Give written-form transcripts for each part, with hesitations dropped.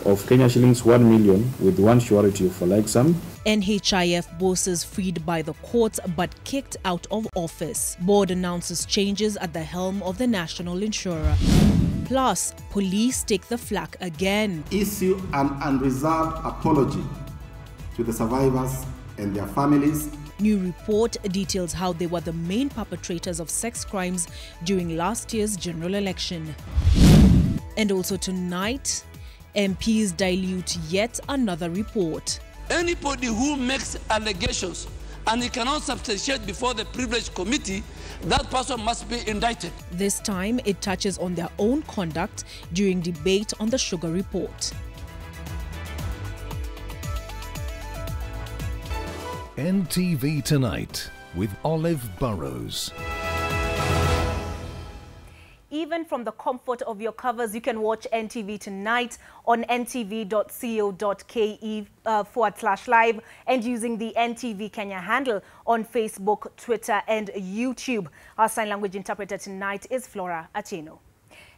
of Kenya shillings 1 million with one surety of a like sum. NHIF bosses freed by the court but kicked out of office. Board announces changes at the helm of the national insurer. Plus, police take the flak again. Issue an unreserved apology to the survivors and their families. New report details how they were the main perpetrators of sex crimes during last year's general election. And also tonight, MPs dilute yet another report. Anybody who makes allegations and he cannot substantiate before the privilege committee, that person must be indicted. This time, it touches on their own conduct during debate on the sugar report. NTV Tonight with Olive Burrows. Even from the comfort of your covers, you can watch NTV Tonight on ntv.co.ke/live and using the NTV Kenya handle on Facebook, Twitter and YouTube. Our sign language interpreter tonight is Flora Achino.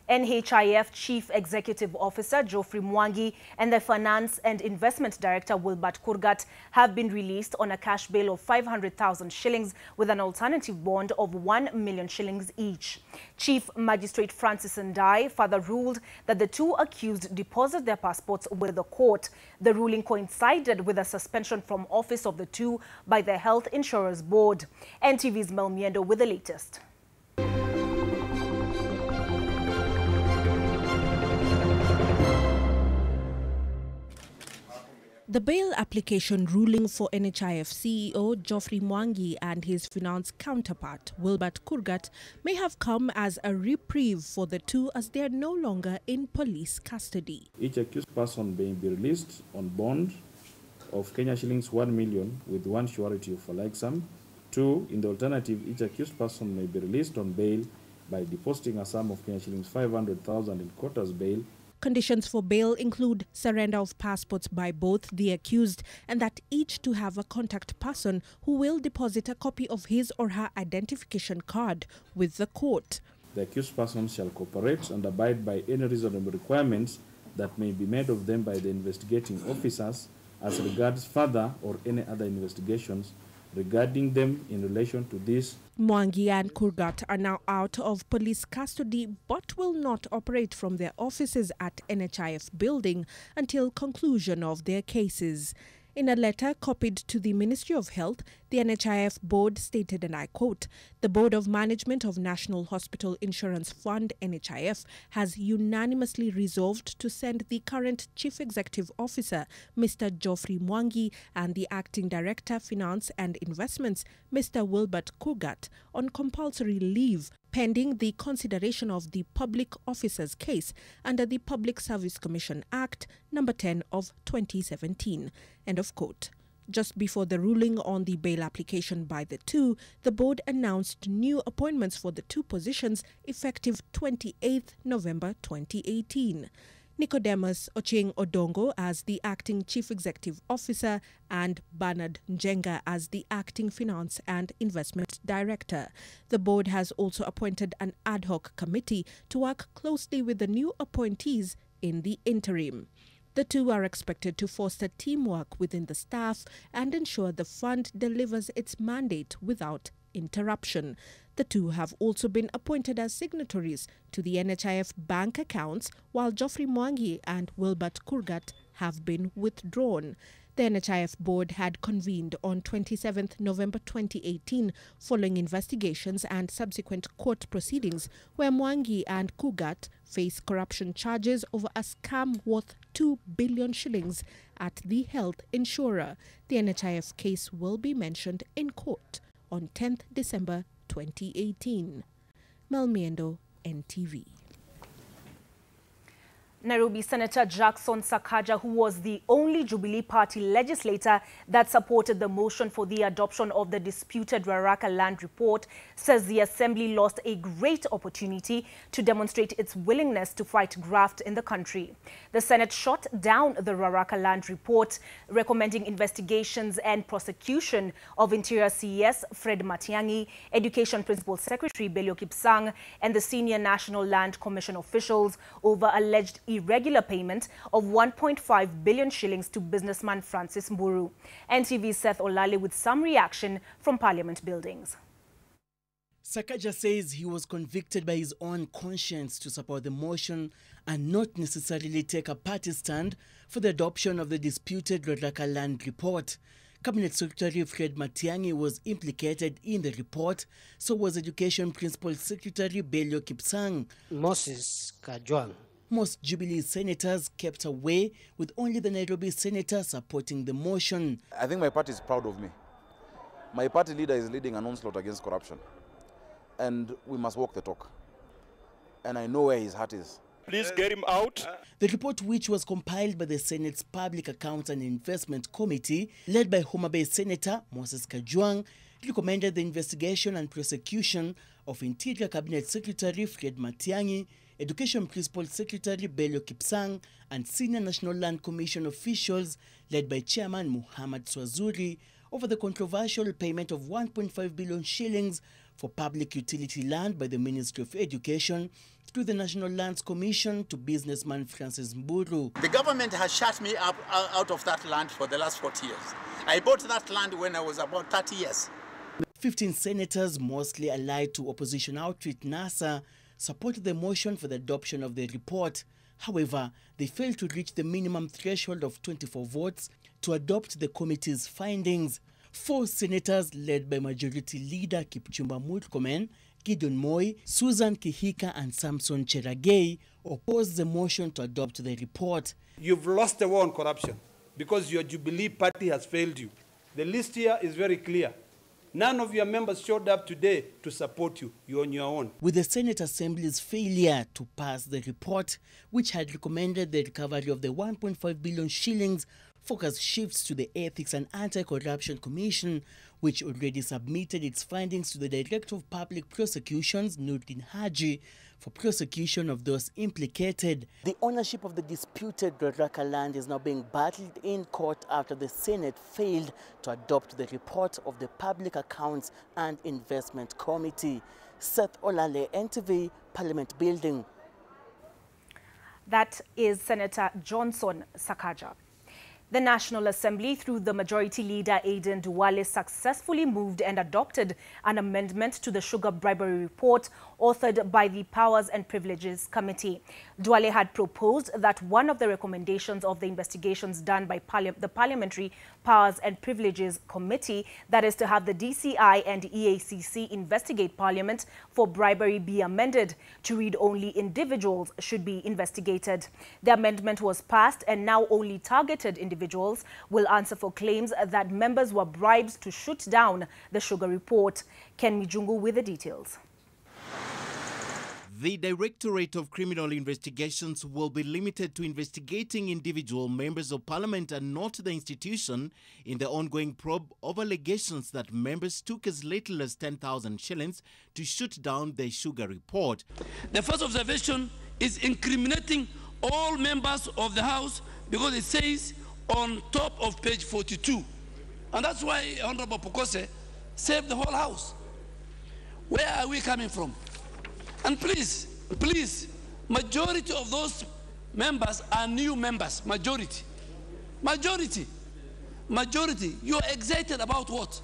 NHIF Chief Executive Officer Geoffrey Mwangi and the Finance and Investment Director Wilbert Kurgat have been released on a cash bail of 500,000 shillings with an alternative bond of 1 million shillings each. Chief Magistrate Francis Ndai further ruled that the two accused deposited their passports with the court. The ruling coincided with a suspension from office of the two by the Health Insurers Board. NTV's Mel Miendo with the latest. The bail application ruling for NHIF CEO Geoffrey Mwangi and his finance counterpart Wilbert Kurgat may have come as a reprieve for the two as they are no longer in police custody. Each accused person may be released on bond of Kenya shillings 1 million with one surety of a like sum. 2. In the alternative, each accused person may be released on bail by depositing a sum of Kenya shillings 500,000 in quarters bail. Conditions for bail include surrender of passports by both the accused and that each to have a contact person who will deposit a copy of his or her identification card with the court. The accused persons shall cooperate and abide by any reasonable requirements that may be made of them by the investigating officers as regards further or any other investigations regarding them in relation to this. Mwangi and Kurgat are now out of police custody but will not operate from their offices at NHIF building until conclusion of their cases. In a letter copied to the Ministry of Health, the NHIF board stated, and I quote, "The Board of Management of National Hospital Insurance Fund, NHIF, has unanimously resolved to send the current Chief Executive Officer, Mr. Geoffrey Mwangi, and the Acting Director, Finance and Investments, Mr. Wilbert Kurgat, on compulsory leave pending the consideration of the public officers case under the Public Service Commission Act No. 10 of 2017. End of quote. Just before the ruling on the bail application by the two, the board announced new appointments for the two positions effective 28th November 2018. Nicodemus Ochieng Odongo as the Acting Chief Executive Officer and Bernard Njenga as the Acting Finance and Investment Director. The board has also appointed an ad hoc committee to work closely with the new appointees in the interim. The two are expected to foster teamwork within the staff and ensure the fund delivers its mandate without interruption. The two have also been appointed as signatories to the NHIF bank accounts, while Geoffrey Mwangi and Wilbert Kurgat have been withdrawn. The NHIF board had convened on 27th November 2018 following investigations and subsequent court proceedings where Mwangi and Kurgat face corruption charges over a scam worth 2 billion shillings at the health insurer. The NHIF case will be mentioned in court on 10th December 2018. Mel Miendo, NTV. Nairobi Senator Jackson Sakaja, who was the only Jubilee Party legislator that supported the motion for the adoption of the disputed Ruaraka land report, says the Assembly lost a great opportunity to demonstrate its willingness to fight graft in the country. The Senate shot down the Ruaraka land report, recommending investigations and prosecution of Interior CES Fred Matiang'i, Education Principal Secretary Belio Kipsang, and the senior National Land Commission officials over alleged irregular payment of 1.5 billion shillings to businessman Francis Mburu. NTV's Seth Olale with some reaction from Parliament buildings. Sakaja says he was convicted by his own conscience to support the motion and not necessarily take a party stand for the adoption of the disputed Rodaka land report. Cabinet Secretary Fred Matiang'i was implicated in the report, so was Education Principal Secretary Belio Kipsang. Moses Kajwang. Most Jubilee senators kept away, with only the Nairobi senator supporting the motion. I think my party is proud of me. My party leader is leading an onslaught against corruption. And we must walk the talk. And I know where his heart is. Please get him out. The report, which was compiled by the Senate's Public Accounts and Investment Committee, led by Homa Bay Senator Moses Kajwang, recommended the investigation and prosecution of Interior Cabinet Secretary Fred Matiang'i, Education Principal Secretary Belio Kipsang, and Senior National Land Commission officials, led by Chairman Muhammad Swazuri, over the controversial payment of 1.5 billion shillings for public utility land by the Ministry of Education through the National Lands Commission to businessman Francis Mburu. The government has shut me up out of that land for the last 40 years. I bought that land when I was about 30 years. 15 senators, mostly allied to opposition outfit NASA, supported the motion for the adoption of the report. However, they failed to reach the minimum threshold of 24 votes to adopt the committee's findings. 4 senators, led by Majority Leader Kipchumba Murkomen, Gideon Moi, Susan Kihika and Samson Cheragei, opposed the motion to adopt the report. You've lost the war on corruption because your Jubilee party has failed you. The list here is very clear. None of your members showed up today to support you. You're on your own. With the Senate Assembly's failure to pass the report, which had recommended the recovery of the 1.5 billion shillings, focus shifts to the Ethics and Anti-Corruption Commission, which already submitted its findings to the Director of Public Prosecutions, Nurdin Haji, for prosecution of those implicated. The ownership of the disputed Rodaka land is now being battled in court after the Senate failed to adopt the report of the Public Accounts and Investment Committee. Seth Olale, NTV, Parliament Building. That is Senator Johnson Sakaja. The National Assembly, through the Majority Leader Aden Duale, successfully moved and adopted an amendment to the sugar bribery report authored by the Powers and Privileges Committee. Duale had proposed that one of the recommendations of the investigations done by the Parliamentary Powers and Privileges Committee, that is to have the DCI and EACC investigate Parliament for bribery, be amended to read only individuals should be investigated. The amendment was passed and now only targeted individuals will answer for claims that members were bribed to shoot down the sugar report. Ken Mijungu with the details. The Directorate of Criminal Investigations will be limited to investigating individual members of parliament and not the institution in the ongoing probe of allegations that members took as little as 10,000 shillings to shoot down the sugar report. The first observation is incriminating all members of the House because it says on top of page 42. And that's why Honorable Pokose saved the whole House. Where are we coming from? And please, majority of those members are new members. Majority. You are excited about what?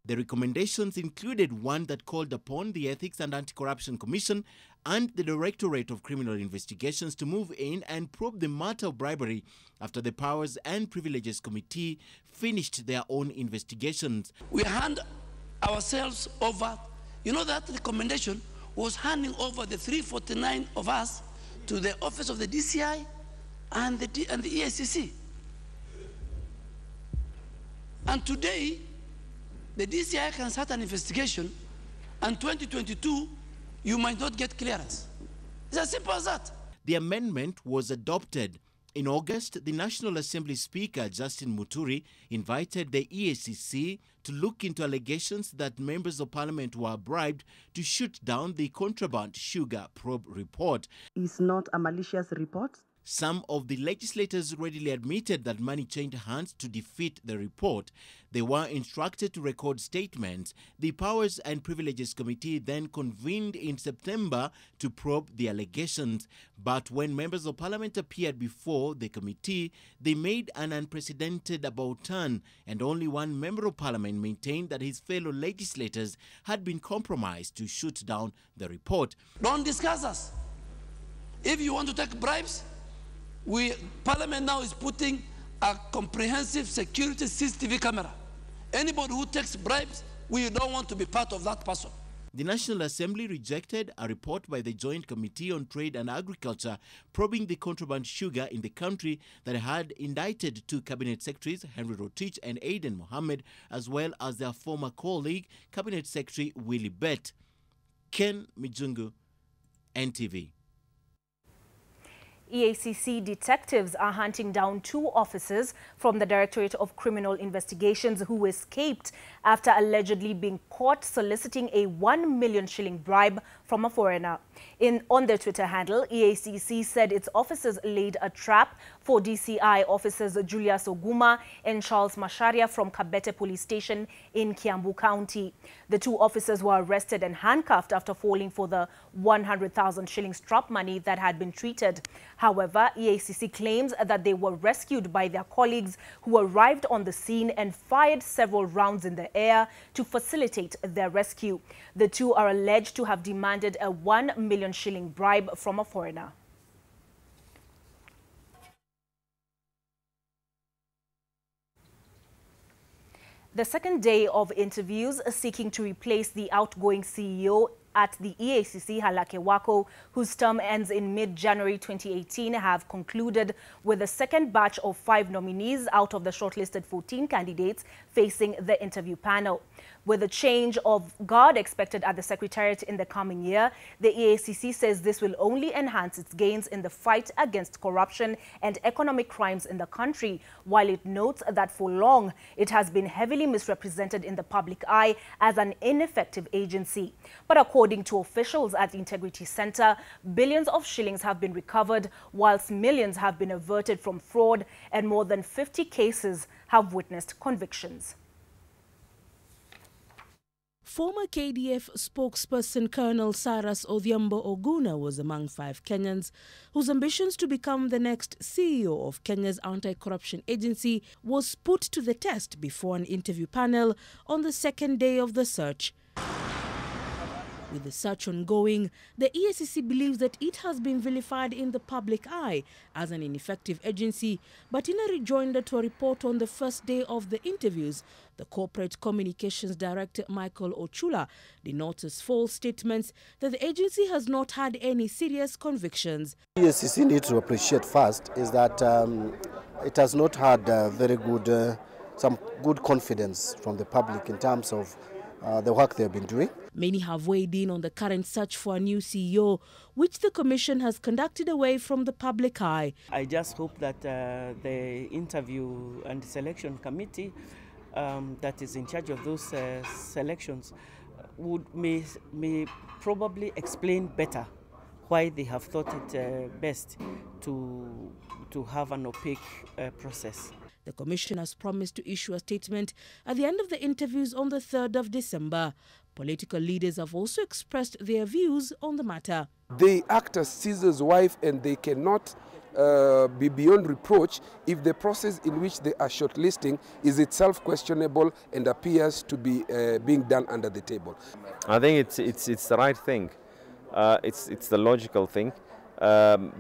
The recommendations included one that called upon the Ethics and Anti-Corruption Commission and the Directorate of Criminal Investigations to move in and probe the matter of bribery after the Powers and Privileges Committee finished their own investigations. We hand ourselves over. You know that recommendation was handing over the 349 of us to the office of the DCI and the EACC. And today, the DCI can start an investigation, and 2022, you might not get clearance. It's as simple as that. The amendment was adopted. In August, the National Assembly Speaker, Justin Muturi, invited the EACC to look into allegations that members of parliament were bribed to shoot down the contraband sugar probe report. It's not a malicious report. Some of the legislators readily admitted that money changed hands to defeat the report. They were instructed to record statements. The Powers and Privileges Committee then convened in September to probe the allegations. But when members of parliament appeared before the committee, they made an unprecedented about turn, and only one member of parliament maintained that his fellow legislators had been compromised to shoot down the report. Don't discuss us. If you want to take bribes, Parliament now is putting a comprehensive security CCTV camera. Anybody who takes bribes, we don't want to be part of that person. The National Assembly rejected a report by the Joint Committee on Trade and Agriculture probing the contraband sugar in the country that had indicted two Cabinet Secretaries, Henry Rotich and Aden Mohammed, as well as their former colleague, Cabinet Secretary Willie Bett. Ken Mijungu, NTV. EACC detectives are hunting down 2 officers from the Directorate of Criminal Investigations who escaped after allegedly being caught soliciting a 1 million shilling bribe from a foreigner. On their Twitter handle, EACC said its officers laid a trap for DCI officers Julius Oguma and Charles Masharia from Kabete Police Station in Kiambu County. The 2 officers were arrested and handcuffed after falling for the 100,000 shillings trap money that had been treated. However, EACC claims that they were rescued by their colleagues who arrived on the scene and fired several rounds in the air to facilitate their rescue. The 2 are alleged to have demanded a 1 million shilling bribe from a foreigner. The second day of interviews seeking to replace the outgoing CEO at the EACC, Halake Wako, whose term ends in mid-January 2018, have concluded with the second batch of 5 nominees out of the shortlisted 14 candidates facing the interview panel. With a change of guard expected at the Secretariat in the coming year, the EACC says this will only enhance its gains in the fight against corruption and economic crimes in the country, while it notes that for long it has been heavily misrepresented in the public eye as an ineffective agency. But according to officials at the Integrity Center, billions of shillings have been recovered, whilst millions have been averted from fraud, and more than 50 cases have witnessed convictions. Former KDF spokesperson Colonel Cyrus Odhiambo Oguna was among 5 Kenyans whose ambitions to become the next CEO of Kenya's anti-corruption agency was put to the test before an interview panel on the second day of the search. With the search ongoing, the EACC believes that it has been vilified in the public eye as an ineffective agency, but in a rejoinder to a report on the first day of the interviews, the Corporate Communications Director Michael Ochula denotes as false statements that the agency has not had any serious convictions. EACC needs to appreciate first is that it has not had very good, some good confidence from the public in terms of the work they've been doing. Many have weighed in on the current search for a new CEO, which the Commission has conducted away from the public eye. I just hope that the interview and selection committee that is in charge of those selections may probably explain better why they have thought it best to have an opaque process. The Commission has promised to issue a statement at the end of the interviews on the 3rd of December. Political leaders have also expressed their views on the matter. They act as Caesar's wife, and they cannot be beyond reproach if the process in which they are shortlisting is itself questionable and appears to be being done under the table. I think it's the right thing. It's the logical thing.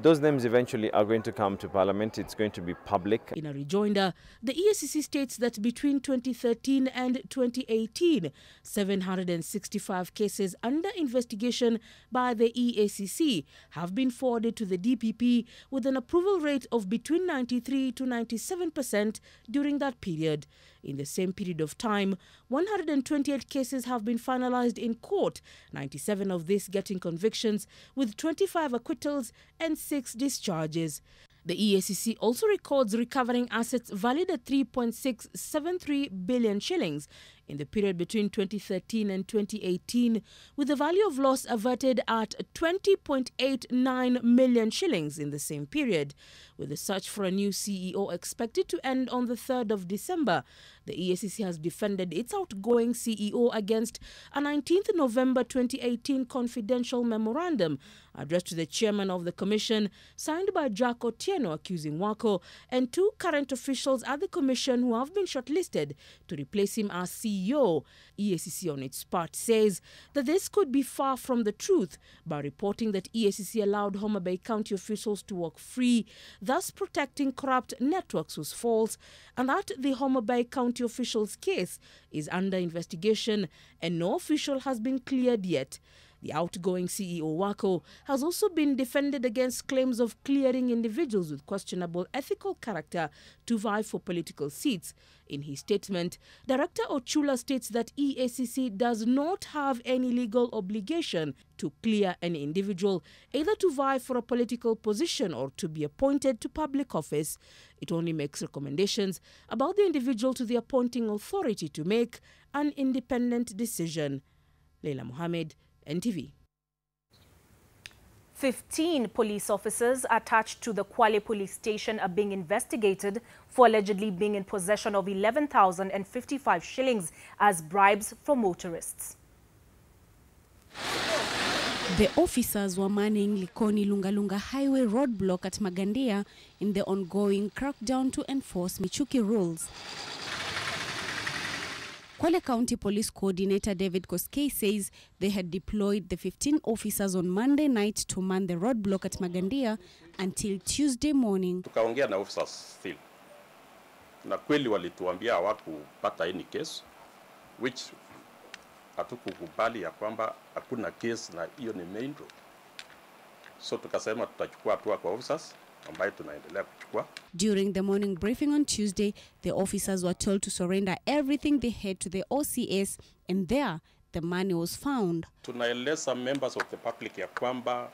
Those names eventually are going to come to Parliament. It's going to be public. In a rejoinder, the EACC states that between 2013 and 2018, 765 cases under investigation by the EACC have been forwarded to the DPP with an approval rate of between 93 to 97% during that period. In the same period of time, 128 cases have been finalized in court, 97 of these getting convictions, with 25 acquittals and 6 discharges. The EACC also records recovering assets valued at 3.673 billion shillings in the period between 2013 and 2018, with the value of loss averted at 20.89 million shillings in the same period. With the search for a new CEO expected to end on the 3rd of December, the EACC has defended its outgoing CEO against a 19th November 2018 confidential memorandum addressed to the chairman of the commission, signed by Jack Otieno, accusing Wako and 2 current officials at the commission who have been shortlisted to replace him as CEO. EACC on its part says that this could be far from the truth by reporting that EACC allowed Homa Bay County officials to work free, thus protecting corrupt networks, was false, and that the Homa Bay County officials' case is under investigation and no official has been cleared yet. The outgoing CEO Wako has also been defended against claims of clearing individuals with questionable ethical character to vie for political seats. In his statement, Director Ochula states that EACC does not have any legal obligation to clear an individual, either to vie for a political position or to be appointed to public office. It only makes recommendations about the individual to the appointing authority to make an independent decision. Leila Mohammed, NTV. 15 police officers attached to the Kwale police station are being investigated for allegedly being in possession of 11,055 shillings as bribes from motorists. The officers were manning Likoni Lungalunga Highway roadblock at Magandia in the ongoing crackdown to enforce Michuki rules. Kwale County Police Coordinator David Koskei says they had deployed the 15 officers on Monday night to man the roadblock at Magandia until Tuesday morning. Tukaongea na officers still. Na kweli walituambia hawakupata any case, which hatukukubali ya kwamba hakuna case na hiyo ni main road. So tukasema tutachukua hatua kwa officers ambayo tunaendelea kuchukua. During the morning briefing on Tuesday, the officers were told to surrender everything they had to the OCS, and there the money was found. Tunaeleza members of the public ya kwamba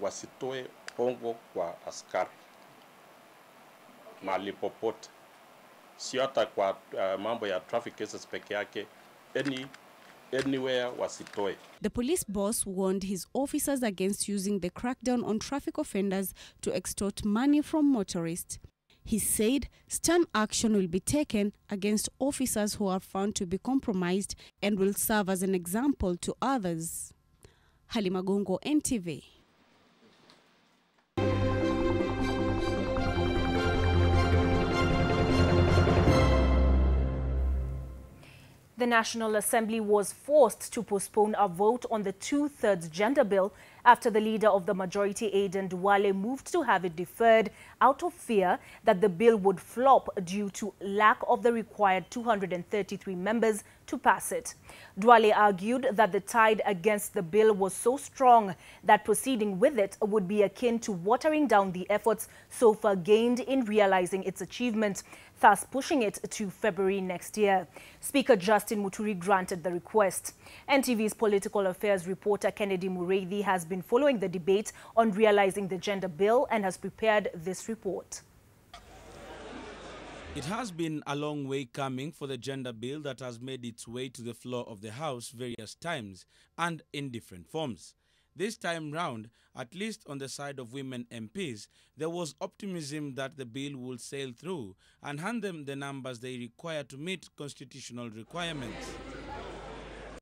wasitoe hongo kwa askari mahali popote, sio hata kwa mambo ya traffic cases peke yake, anywhere wasitoe. The police boss warned his officers against using the crackdown on traffic offenders to extort money from motorists. He said stern action will be taken against officers who are found to be compromised and will serve as an example to others. Halima Gongo, NTV. The National Assembly was forced to postpone a vote on the 2/3 gender bill after the leader of the majority, Aden Duale, moved to have it deferred out of fear that the bill would flop due to lack of the required 233 members to pass it. Duale argued that the tide against the bill was so strong that proceeding with it would be akin to watering down the efforts so far gained in realizing its achievement, thus pushing it to February next year. Speaker Justin Muturi granted the request. NTV's political affairs reporter Kennedy Mureithi has been following the debate on realizing the gender bill and has prepared this report. It has been a long way coming for the gender bill that has made its way to the floor of the House various times and in different forms. This time round, at least on the side of women MPs, there was optimism that the bill would sail through and hand them the numbers they require to meet constitutional requirements.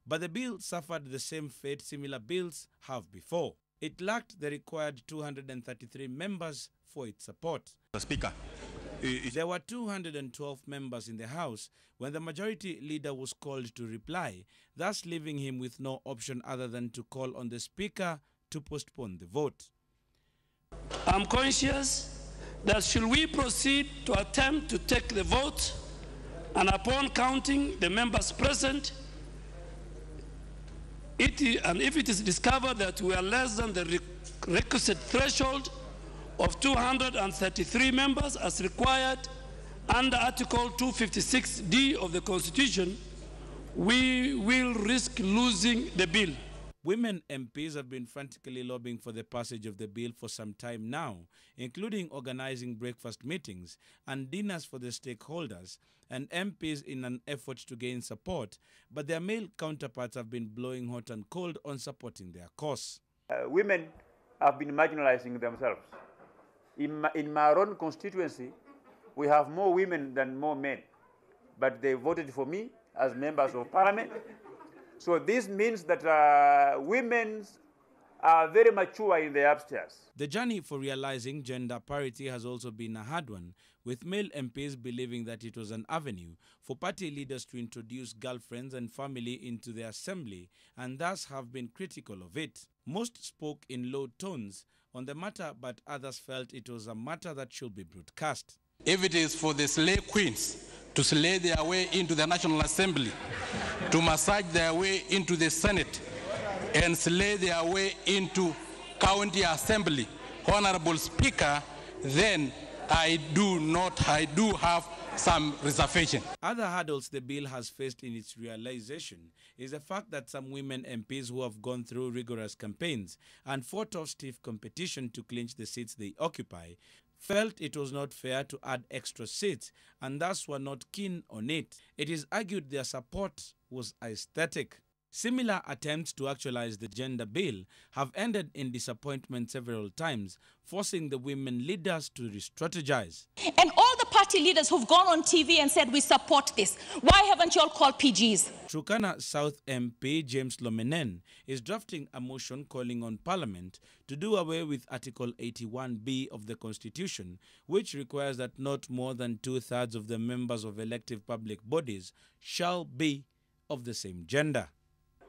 But the bill suffered the same fate similar bills have before. It lacked the required 233 members for its support. Speaker, there were 212 members in the House when the majority leader was called to reply, thus leaving him with no option other than to call on the Speaker to postpone the vote. I'm conscious that should we proceed to attempt to take the vote, and upon counting the members present, and if it is discovered that we are less than the requisite threshold of 233 members as required under Article 256D of the Constitution, we will risk losing the bill. Women MPs have been frantically lobbying for the passage of the bill for some time now, including organizing breakfast meetings and dinners for the stakeholders and MPs in an effort to gain support, but their male counterparts have been blowing hot and cold on supporting their cause. Women have been marginalizing themselves. In my own constituency, we have more women than more men, but they voted for me as members of parliament. So this means that women are very mature in the upstairs. The journey for realizing gender parity has also been a hard one, with male MPs believing that it was an avenue for party leaders to introduce girlfriends and family into the assembly and thus have been critical of it. Most spoke in low tones on the matter, but others felt it was a matter that should be broadcast. If it is for the slay queens to slay their way into the National Assembly, to massage their way into the Senate, and slay their way into County Assembly, Honorable Speaker, then I do have some reservation. Other hurdles the bill has faced in its realization is the fact that some women MPs who have gone through rigorous campaigns and fought off stiff competition to clinch the seats they occupy felt it was not fair to add extra seats and thus were not keen on it. It is argued their support was aesthetic. Similar attempts to actualize the gender bill have ended in disappointment several times, forcing the women leaders to re-strategize. And all the party leaders who've gone on TV and said, we support this, why haven't you all called PGs? Turkana South MP James Lomenen is drafting a motion calling on Parliament to do away with Article 81B of the Constitution, which requires that not more than 2/3 of the members of elective public bodies shall be of the same gender.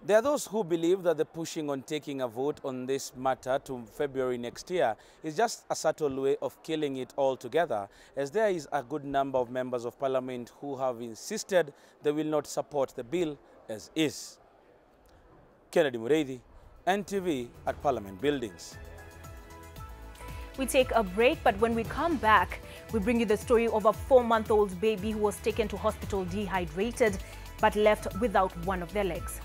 There are those who believe that the pushing on taking a vote on this matter to February next year is just a subtle way of killing it altogether, as there is a good number of members of parliament who have insisted they will not support the bill as is. Kennedy Mureithi, NTV at Parliament Buildings. We take a break, but when we come back, we bring you the story of a 4-month-old baby who was taken to hospital dehydrated but left without one of their legs.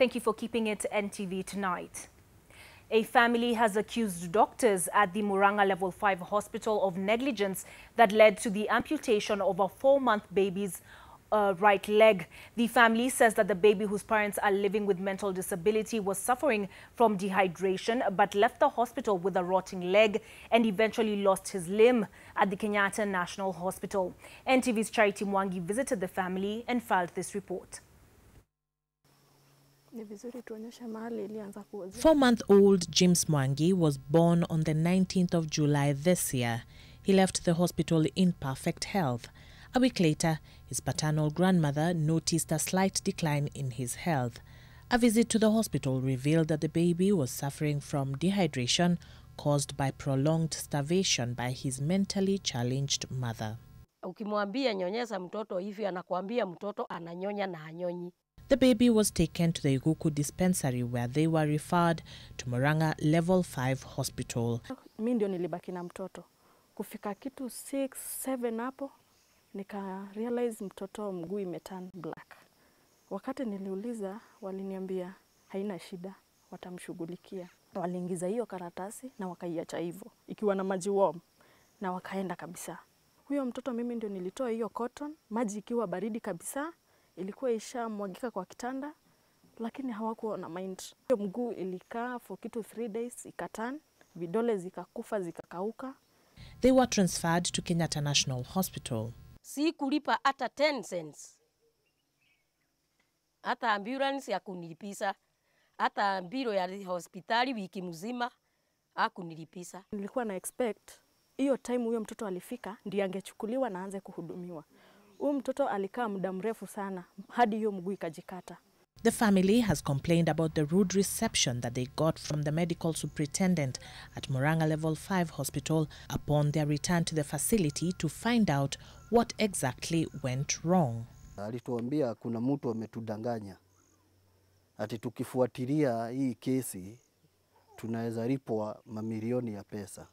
Thank you for keeping it NTV tonight. A family has accused doctors at the Murang'a Level 5 Hospital of negligence that led to the amputation of a 4-month baby's right leg. The family says that the baby, whose parents are living with mental disability, was suffering from dehydration but left the hospital with a rotting leg and eventually lost his limb at the Kenyatta National Hospital. NTV's Charity Mwangi visited the family and filed this report. 4-month-old James Mwangi was born on the 19th of July this year. He left the hospital in perfect health. A week later, his paternal grandmother noticed a slight decline in his health. A visit to the hospital revealed that the baby was suffering from dehydration caused by prolonged starvation by his mentally challenged mother. Ukimwambia nyonyesha mtoto hivi anakuambia mtoto ananyonya na hanyonyi. The baby was taken to the Iguku dispensary where they were referred to Murang'a Level 5 Hospital. Mimi ndio nilibaki na mtoto. Kufika kitu 6, 7 hapo nika realize mtoto mguu imeturn black. Wakati niliuliza waliniambia haina shida, watamshughulikia. Waliingiza hiyo karatasi na wakaiacha hivyo ikiwa na maji warm na wakaenda kabisa. Huyo mtoto mimi ndio nilitoa hiyo cotton, maji ikiwa baridi kabisa. Ilikuwa ishamwagika kwa kitanda, lakini hawakuwa na mind. Mguu ilikaa for kitu 3 days, ikatan, vidole zikakufa, zikakauka. They were transferred to Kenyatta National Hospital. Si kulipa hata 10 cents. Hata ambulance ya kunilipisa. Hata biro ya hospitali wiki mzima hakunilipisa. Nilikuwa na expect hiyo time huyo mtoto alifika ndiye angechukuliwa na aanze kuhudumiwa. Huyu mtoto alikaa muda mrefu sana hadi hiyo mguu ikajikata. The family has complained about the rude reception that they got from the medical superintendent at Murang'a Level 5 Hospital upon their return to the facility to find out what exactly went wrong. Alituambia kuna mtu ametudanganya. Ati tukifuatilia hii kesi tunaweza lipwa mamilioni ya pesa.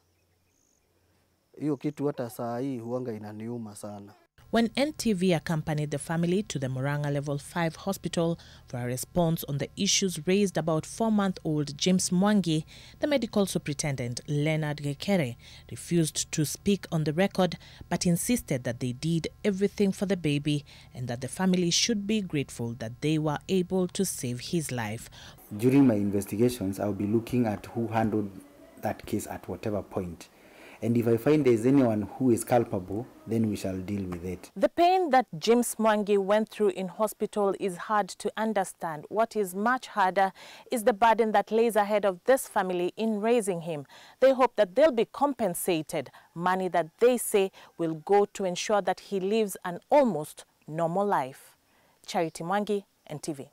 Hiyo kitu hata saa hii huanga inaniuma sana. When NTV accompanied the family to the Murang'a Level 5 Hospital for a response on the issues raised about 4-month-old James Mwangi, the medical superintendent, Leonard Gekere, refused to speak on the record but insisted that they did everything for the baby and that the family should be grateful that they were able to save his life. During my investigations, I'll be looking at who handled that case at whatever point. And if I find there's anyone who is culpable, then we shall deal with it. The pain that James Mwangi went through in hospital is hard to understand. What is much harder is the burden that lays ahead of this family in raising him. They hope that they'll be compensated, money that they say will go to ensure that he lives an almost normal life. Charity Mwangi, NTV.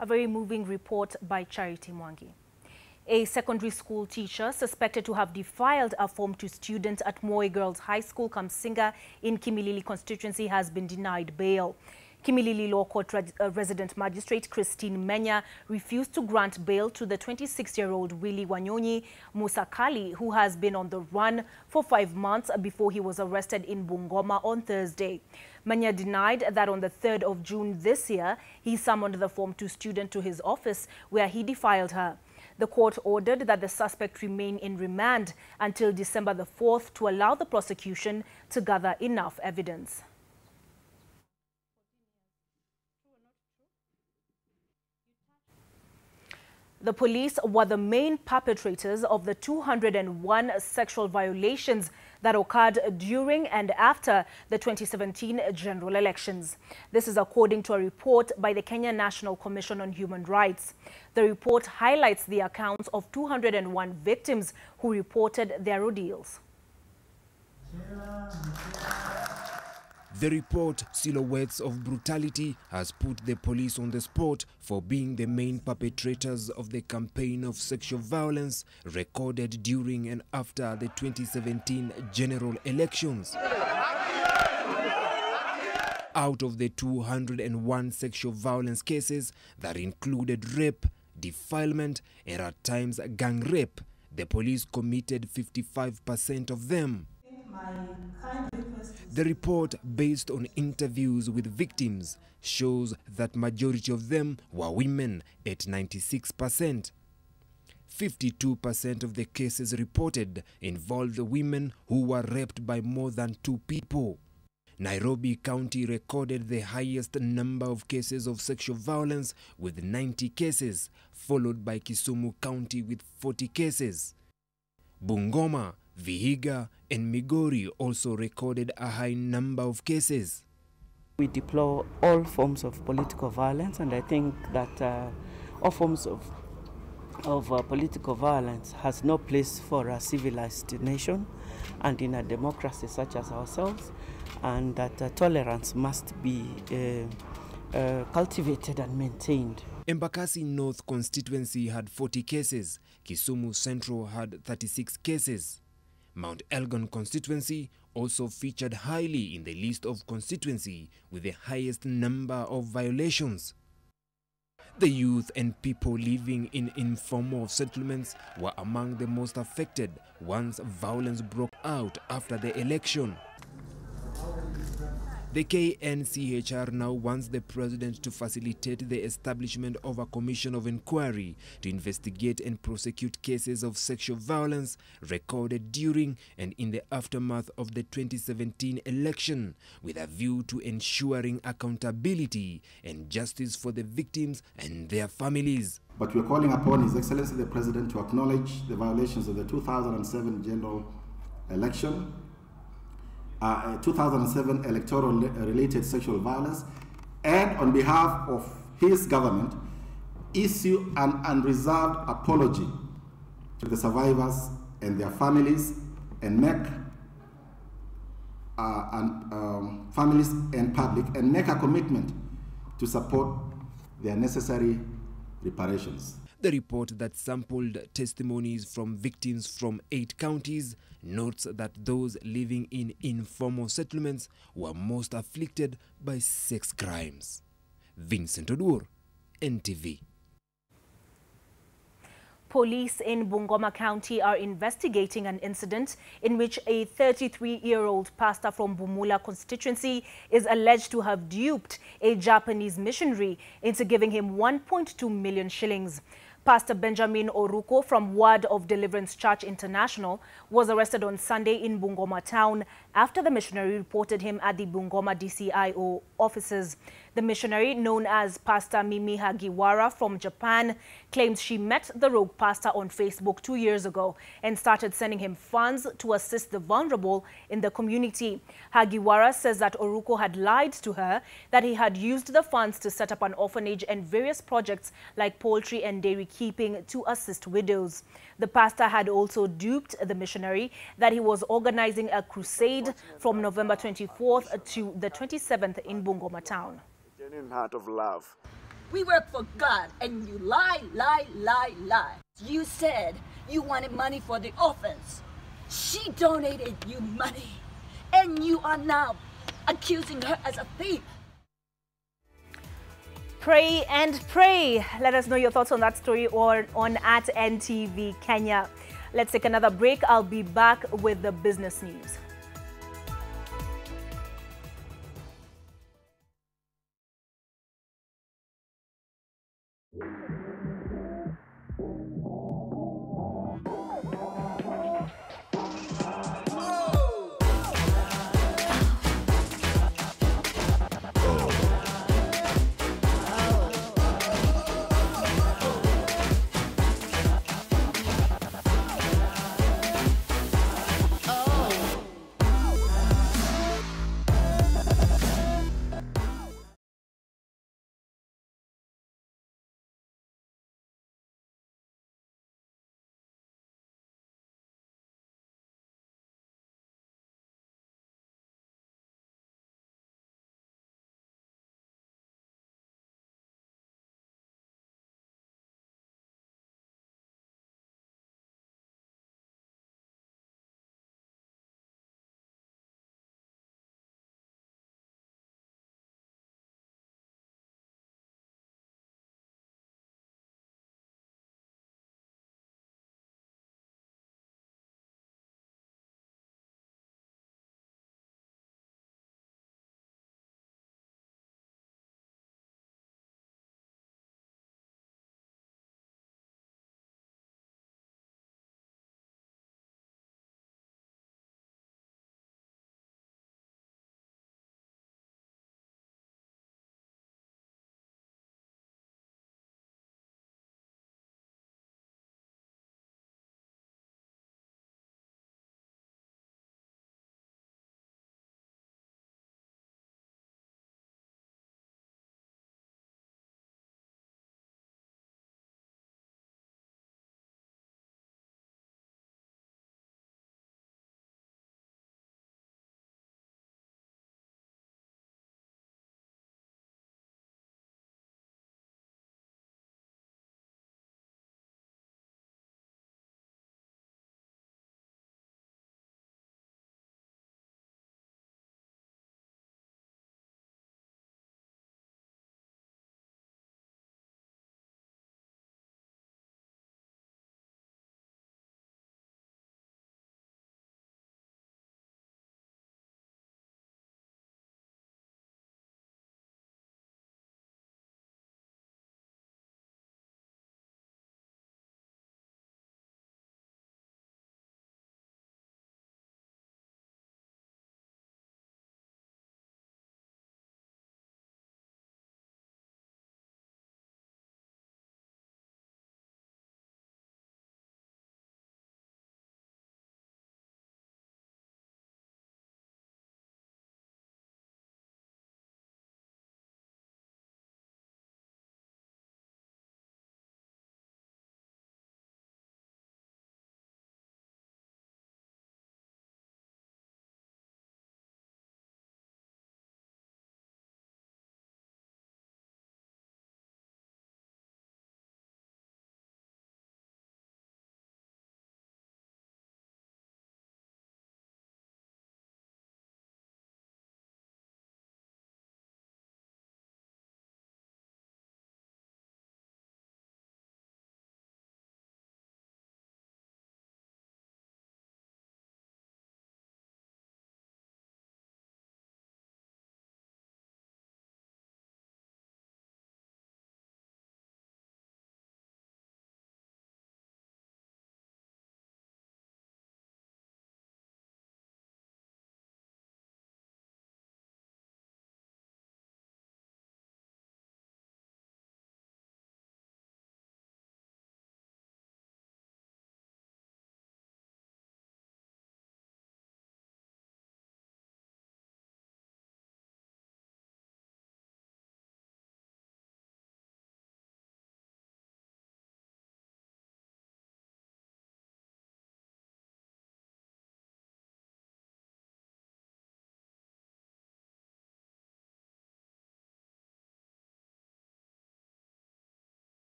A very moving report by Charity Mwangi. A secondary school teacher suspected to have defiled a Form 2 student at Moi Girls High School, Kamsinga, in Kimilili constituency has been denied bail. Kimilili Law Court resident magistrate Christine Menya refused to grant bail to the 26-year-old Willie Wanyonyi Musakali, who has been on the run for 5 months before he was arrested in Bungoma on Thursday. Menya denied that on the 3rd of June this year, he summoned the Form 2 student to his office where he defiled her. The court ordered that the suspect remain in remand until December the 4th to allow the prosecution to gather enough evidence. The police were the main perpetrators of the 201 sexual violations that occurred during and after the 2017 general elections. This is according to a report by the Kenya National Commission on Human Rights. The report highlights the accounts of 201 victims who reported their ordeals. The report, Silhouettes of Brutality, has put the police on the spot for being the main perpetrators of the campaign of sexual violence recorded during and after the 2017 general elections. Out of the 201 sexual violence cases that included rape, defilement, and at times gang rape, the police committed 55% of them. My kind request The report, based on interviews with victims, shows that majority of them were women at 96%. 52% of the cases reported involved women who were raped by more than 2 people. Nairobi County recorded the highest number of cases of sexual violence with 90 cases, followed by Kisumu County with 40 cases. Bungoma, Vihiga and Migori also recorded a high number of cases. We deplore all forms of political violence, and I think that all forms of political violence has no place for a civilized nation and in a democracy such as ourselves, and that tolerance must be cultivated and maintained. Embakasi North constituency had 40 cases. Kisumu Central had 36 cases. Mount Elgon constituency also featured highly in the list of constituency with the highest number of violations. The youth and people living in informal settlements were among the most affected once violence broke out after the election. The KNCHR now wants the president to facilitate the establishment of a commission of inquiry to investigate and prosecute cases of sexual violence recorded during and in the aftermath of the 2017 election, with a view to ensuring accountability and justice for the victims and their families. But we're calling upon His Excellency the President to acknowledge the violations of the 2007 general election, 2007 electoral-related sexual violence, and on behalf of his government, issue an unreserved apology to the survivors and their families, and make families and public, and make a commitment to support their necessary reparations. The report that sampled testimonies from victims from 8 counties notes that those living in informal settlements were most afflicted by sex crimes. Vincent Odur, NTV. Police in Bungoma County are investigating an incident in which a 33-year-old pastor from Bumula constituency is alleged to have duped a Japanese missionary into giving him 1.2 million shillings. Pastor Benjamin Oruko from Word of Deliverance Church International was arrested on Sunday in Bungoma town after the missionary reported him at the Bungoma DCIO offices. The missionary, known as Pastor Mimi Hagiwara from Japan, claims she met the rogue pastor on Facebook 2 years ago and started sending him funds to assist the vulnerable in the community. Hagiwara says that Oruko had lied to her that he had used the funds to set up an orphanage and various projects like poultry and dairy keeping to assist widows. The pastor had also duped the missionary that he was organizing a crusade from November 24th to the 27th in Bungoma town. Genuine heart of love. We work for God and you lie. You said you wanted money for the orphans. She donated you money and you are now accusing her as a thief. Pray and pray. Let us know your thoughts on that story or on @NTV Kenya. Let's take another break. I'll be back with the business news.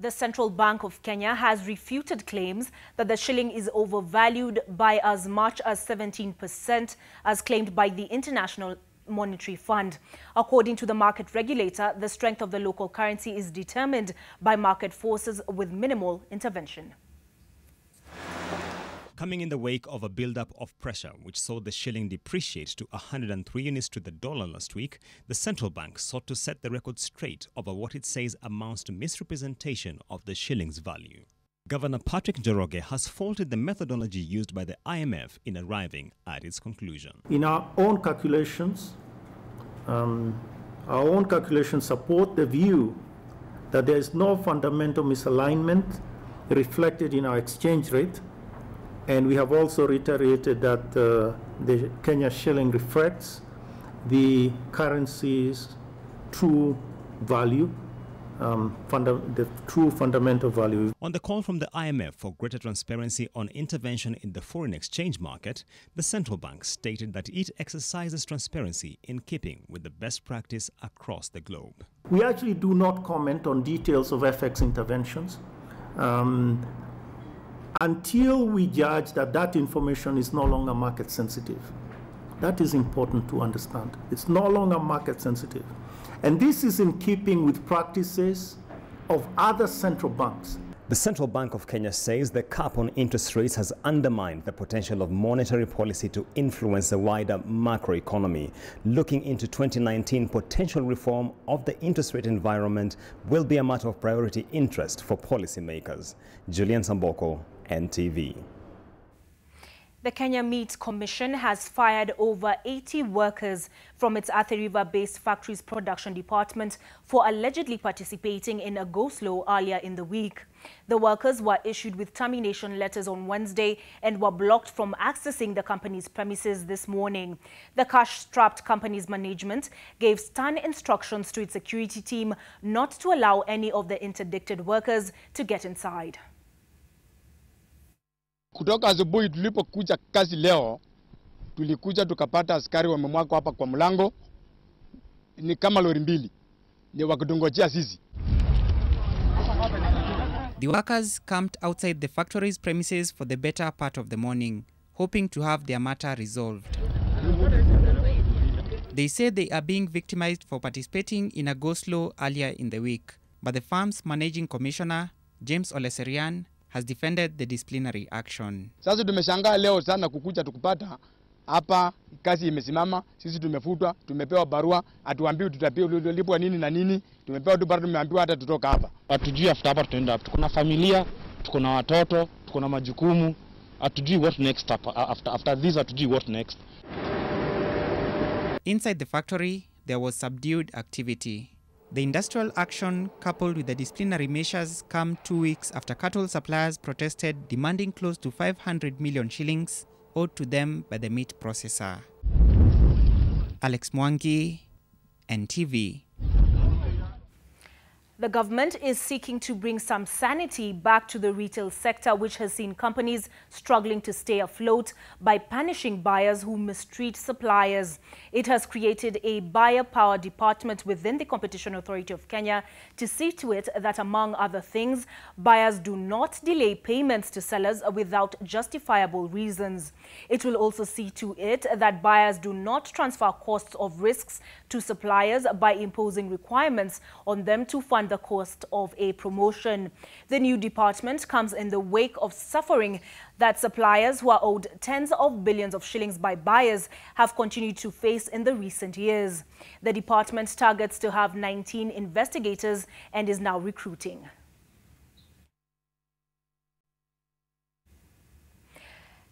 The Central Bank of Kenya has refuted claims that the shilling is overvalued by as much as 17%, as claimed by the International Monetary Fund. According to the market regulator, the strength of the local currency is determined by market forces with minimal intervention. Coming in the wake of a build-up of pressure which saw the shilling depreciate to 103 units to the dollar last week, the central bank sought to set the record straight over what it says amounts to misrepresentation of the shilling's value. Governor Patrick Njoroge has faulted the methodology used by the IMF in arriving at its conclusion. In our own calculations support the view that there is no fundamental misalignment reflected in our exchange rate. And we have also reiterated that the Kenya shilling reflects the currency's true value, the true fundamental value. On the call from the IMF for greater transparency on intervention in the foreign exchange market, the central bank stated that it exercises transparency in keeping with the best practice across the globe. We actually do not comment on details of FX interventions until we judge that that information is no longer market sensitive. That is important to understand. It's no longer market sensitive. And this is in keeping with practices of other central banks. The Central Bank of Kenya says the cap on interest rates has undermined the potential of monetary policy to influence the wider macroeconomy. Looking into 2019, potential reform of the interest rate environment will be a matter of priority interest for policymakers. Julian Samboko, NTV. The Kenya Meat Commission has fired over 80 workers from its Athi River-based factory's production department for allegedly participating in a go-slow earlier in the week. The workers were issued with termination letters on Wednesday and were blocked from accessing the company's premises this morning. The cash-strapped company's management gave stern instructions to its security team not to allow any of the interdicted workers to get inside. Kutoka asubuhi tulipokuja kazi leo, tulikuja tukapata askari wamemwako hapa kwa mlango, ni kama lori mbili, ni wakitungojea sisi. The workers camped outside the factory's premises for the better part of the morning, hoping to have their matter resolved. They say they are being victimized for participating in a go-slow earlier in the week, but the firm's managing commissioner, James Oleserian, has defended the disciplinary action. Sasa tumeshangaa leo sana kukuja tukupata hapa kazi imesimama, sisi tumefutwa, tumepewa barua, atuambiwe tutapelipwa nini na nini, tumepewa tu barua, tumeambiwa hata tutoka hapa. Hatujui after hapa tutaenda hapa. Tuko na familia, tuko na watoto, tuko na majukumu, hatujui what next after this, hatujui what next. Inside the factory, there was subdued activity. The industrial action, coupled with the disciplinary measures, come 2 weeks after cattle suppliers protested, demanding close to 500 million shillings owed to them by the meat processor. Alex Mwangi, NTV. The government is seeking to bring some sanity back to the retail sector, which has seen companies struggling to stay afloat by punishing buyers who mistreat suppliers. It has created a buyer power department within the Competition Authority of Kenya to see to it that, among other things, buyers do not delay payments to sellers without justifiable reasons. It will also see to it that buyers do not transfer costs of risks to suppliers by imposing requirements on them to fund the cost of a promotion. The new department comes in the wake of suffering that suppliers who are owed tens of billions of shillings by buyers have continued to face in the recent years. The department targets to have 19 investigators and is now recruiting.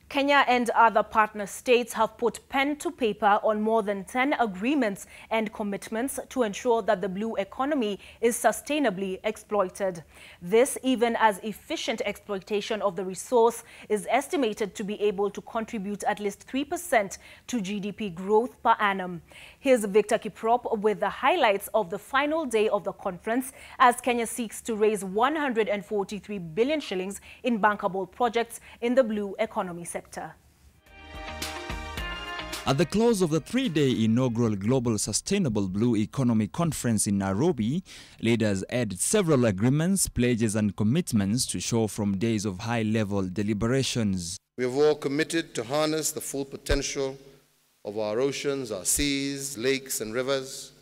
Kenya and other partner states have put pen to paper on more than 10 agreements and commitments to ensure that the blue economy is sustainably exploited. This, even as efficient exploitation of the resource is estimated to be able to contribute at least 3% to GDP growth per annum. Here's Victor Kiprop with the highlights of the final day of the conference as Kenya seeks to raise 143 billion shillings in bankable projects in the blue economy sector. At the close of the three-day inaugural Global Sustainable Blue Economy Conference in Nairobi, leaders added several agreements, pledges and commitments to show from days of high-level deliberations. We have all committed to harness the full potential of our oceans, our seas, lakes and rivers,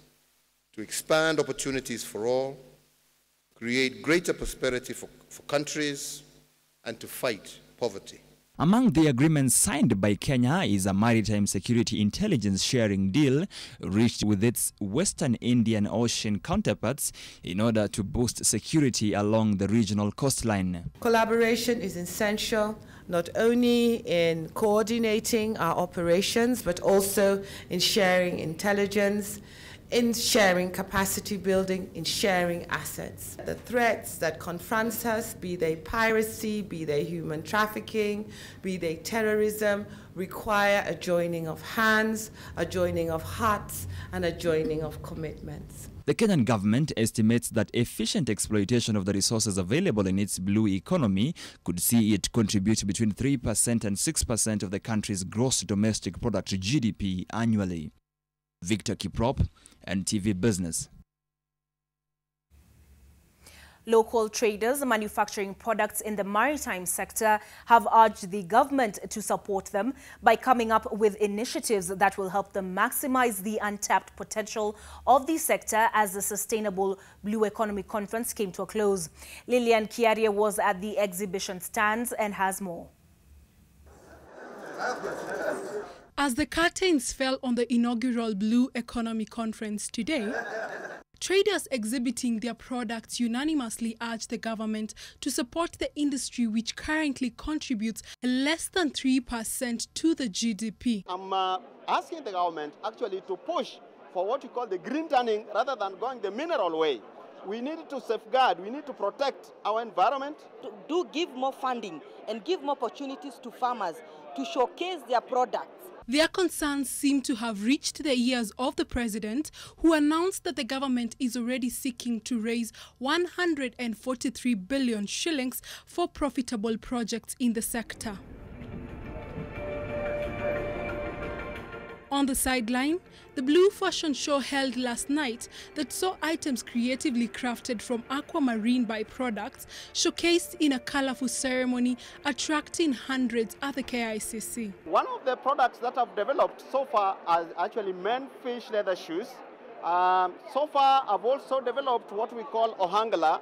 to expand opportunities for all, create greater prosperity for countries, and to fight poverty. Among the agreements signed by Kenya is a maritime security intelligence sharing deal reached with its Western Indian Ocean counterparts in order to boost security along the regional coastline. Collaboration is essential not only in coordinating our operations but also in sharing intelligence, in sharing capacity building, in sharing assets. The threats that confront us, be they piracy, be they human trafficking, be they terrorism, require a joining of hands, a joining of hearts, and a joining of commitments. The Kenyan government estimates that efficient exploitation of the resources available in its blue economy could see it contribute between 3% and 6% of the country's gross domestic product GDP annually. Victor Kiprop, NTV Business. Local traders manufacturing products in the maritime sector have urged the government to support them by coming up with initiatives that will help them maximize the untapped potential of the sector as the Sustainable Blue Economy Conference came to a close. Lillian Kiarie was at the exhibition stands and has more. As the curtains fell on the inaugural Blue Economy Conference today, traders exhibiting their products unanimously urged the government to support the industry, which currently contributes less than 3% to the GDP. I'm asking the government actually to push for what we call the green turning rather than going the mineral way. We need to safeguard, we need to protect our environment. Do give more funding and give more opportunities to farmers to showcase their products. Their concerns seem to have reached the ears of the president, who announced that the government is already seeking to raise 143 billion shillings for profitable projects in the sector. On the sideline, the Blue Fashion Show held last night that saw items creatively crafted from aquamarine byproducts showcased in a colorful ceremony attracting hundreds at the KICC. One of the products that I've developed so far are actually men fish leather shoes. So far I've also developed what we call ohangala,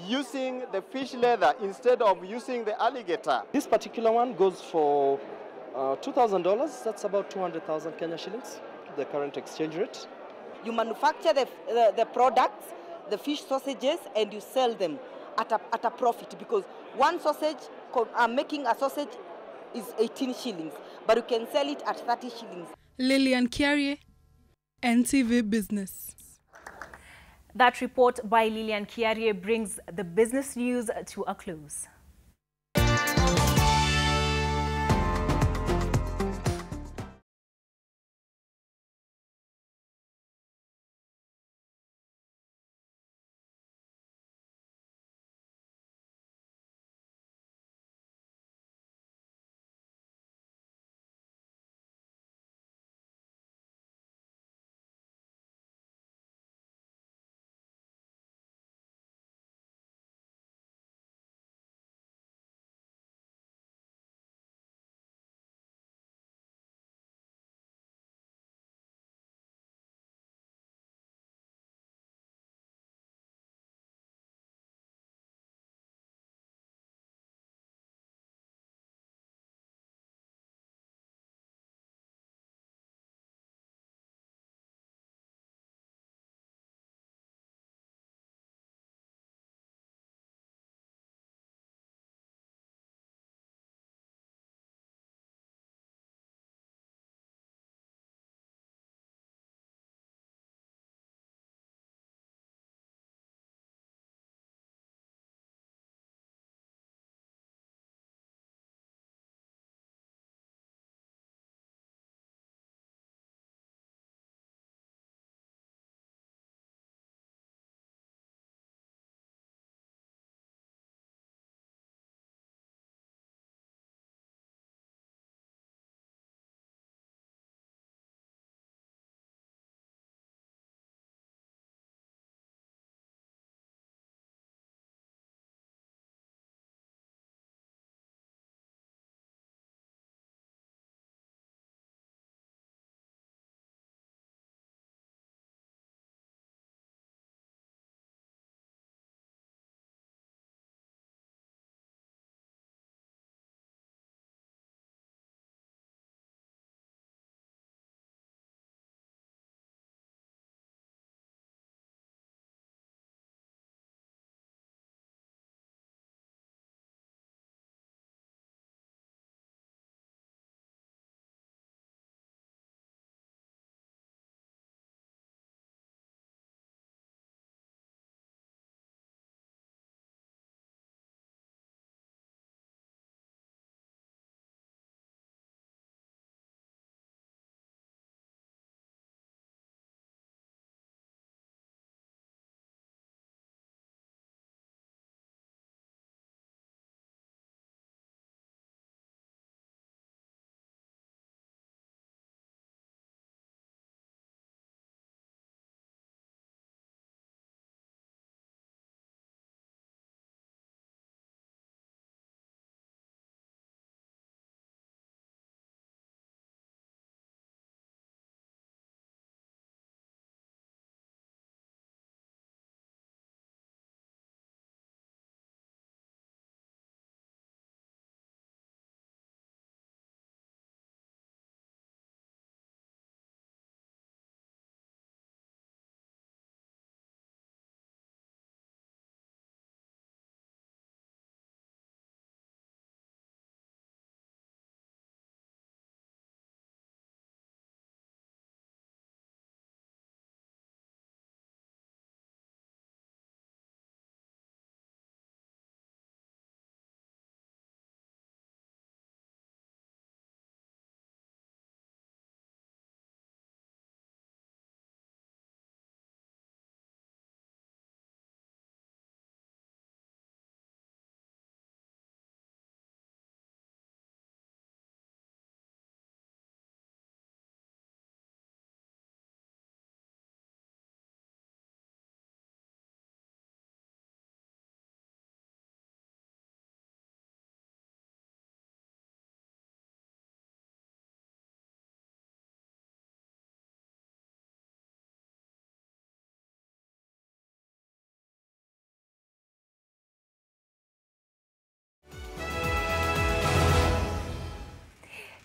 using the fish leather instead of using the alligator. This particular one goes for $2,000, that's about 200,000 Kenya shillings, the current exchange rate. You manufacture the products, the fish sausages, and you sell them at a profit, because one sausage, making a sausage is 18 shillings, but you can sell it at 30 shillings. Lillian Kiarie, NTV Business. That report by Lillian Kiarie brings the business news to a close.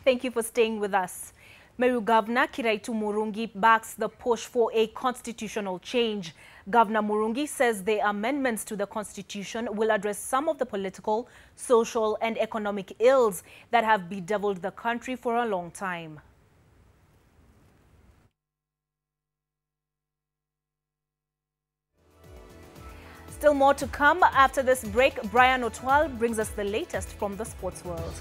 Thank you for staying with us. Meru Governor Kiraitu Murungi backs the push for a constitutional change. Governor Murungi says the amendments to the constitution will address some of the political, social and economic ills that have bedeviled the country for a long time. Still more to come after this break. Brian Otwal brings us the latest from the sports world.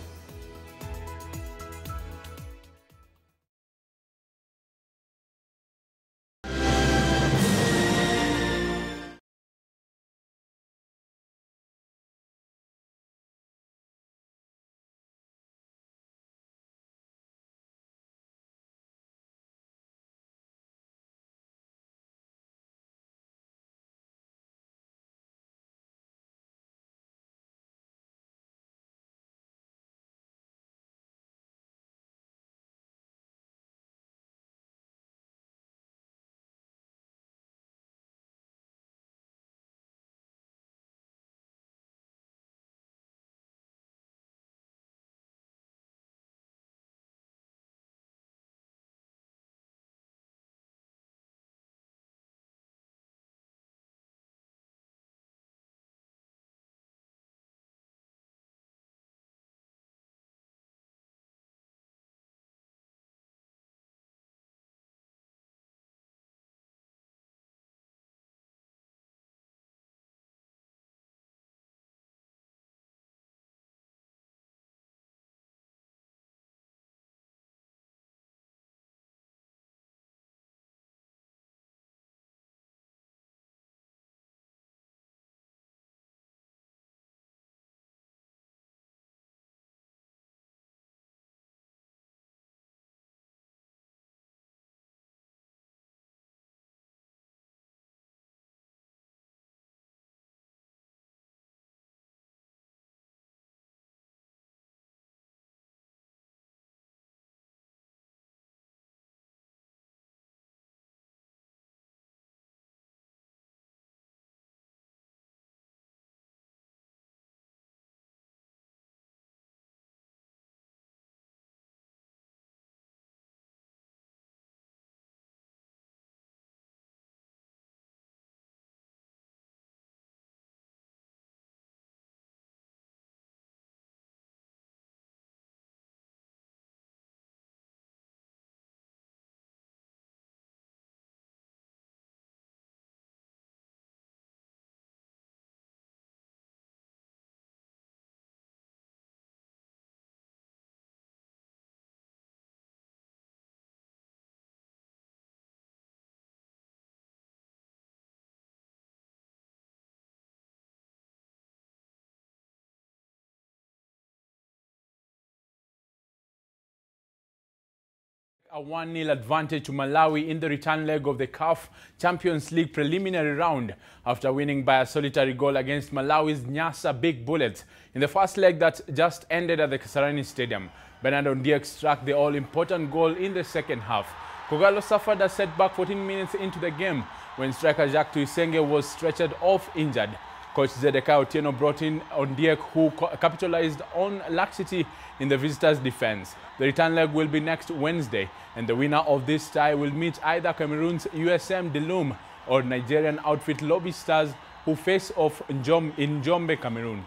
A 1-0 advantage to Malawi in the return leg of the CAF Champions League preliminary round after winning by a solitary goal against Malawi's Nyasa Big Bullets in the first leg that just ended at the Kasarani Stadium. Bernard Ondiek struck the all-important goal in the second half. Kogalo suffered a setback 14 minutes into the game when striker Jacques Tuisenge was stretchered off injured. Coach Zedekiah Otieno brought in Ondiek, who capitalized on laxity in the visitors' defense. The return leg will be next Wednesday, and the winner of this tie will meet either Cameroon's USM Delum or Nigerian outfit Lobby Stars, who face off in Njombe, Cameroon.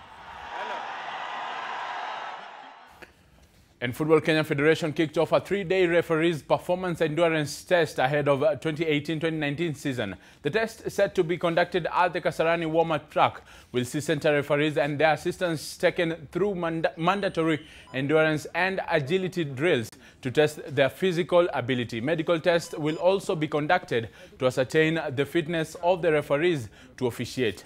And Football Kenya Federation kicked off a 3-day referees performance endurance test ahead of 2018-2019 season. The test, set to be conducted at the Kasarani warm-up track, will see center referees and their assistants taken through mandatory endurance and agility drills to test their physical ability. Medical tests will also be conducted to ascertain the fitness of the referees to officiate.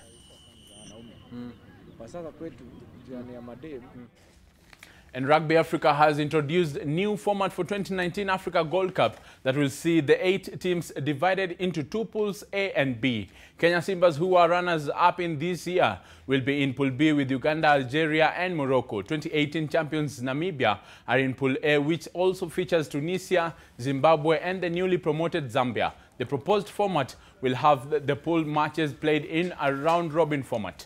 And Rugby Africa has introduced a new format for 2019 Africa Gold Cup that will see the 8 teams divided into 2 pools, A and B. Kenya Simbas, who are runners-up in this year, will be in Pool B with Uganda, Algeria and Morocco. 2018 champions Namibia are in Pool A, which also features Tunisia, Zimbabwe and the newly promoted Zambia. The proposed format will have the pool matches played in a round-robin format.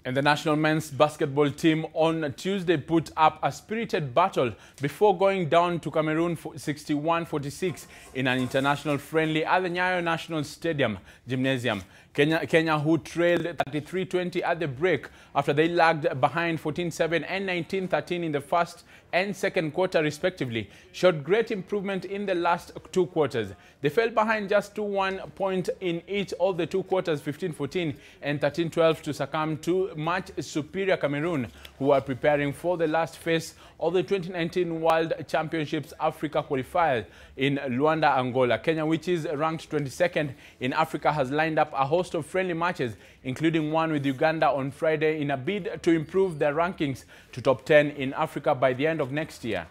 And the national men's basketball team on Tuesday put up a spirited battle before going down to Cameroon 61-46 in an international friendly at the Nyayo National Stadium Gymnasium. Kenya, who trailed 33-20 at the break after they lagged behind 14-7 and 19-13 in the first and second quarter respectively, showed great improvement in the last two quarters. They fell behind just 2-1 point in each of the two quarters, 15-14 and 13-12, to succumb to much superior Cameroon, who are preparing for the last phase of the 2019 World Championships Africa qualifier in Luanda, Angola. Kenya, which is ranked 22nd in Africa, has lined up a host of friendly matches, including one with Uganda on Friday, in a bid to improve their rankings to top 10 in Africa by the end of next year.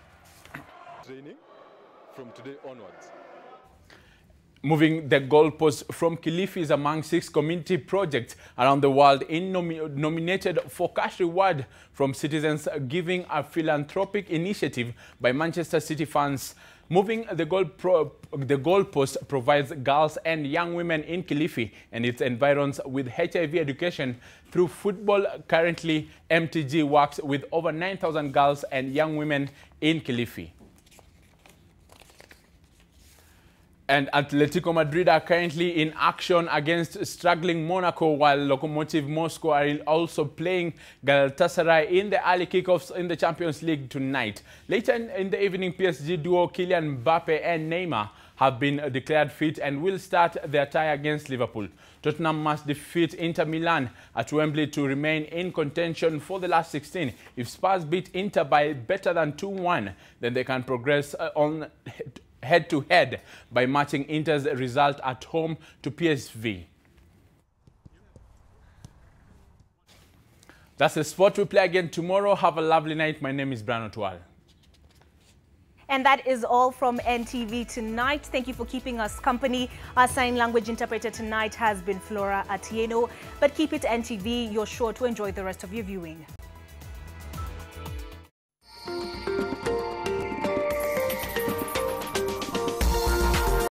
Training from today onwards. Moving the goalposts from Kilifi is among 6 community projects around the world nominated for cash reward from citizens, giving a philanthropic initiative by Manchester City fans. Moving the goalpost provides girls and young women in Kilifi and its environs with HIV education through football. Currently, MTG works with over 9,000 girls and young women in Kilifi. And Atletico Madrid are currently in action against struggling Monaco, while Lokomotiv Moscow are also playing Galatasaray in the early kickoffs in the Champions League tonight. Later in the evening, PSG duo Kylian Mbappe and Neymar have been declared fit and will start their tie against Liverpool. Tottenham must defeat Inter Milan at Wembley to remain in contention for the last 16. If Spurs beat Inter by better than 2-1, then they can progress on head-to-head by matching Inter's result at home to PSV. That's the sport. We play again tomorrow. Have a lovely night. My name is Brian Otwal. And that is all from NTV tonight. Thank you for keeping us company. Our sign language interpreter tonight has been Flora Atieno. But keep it NTV. You're sure to enjoy the rest of your viewing.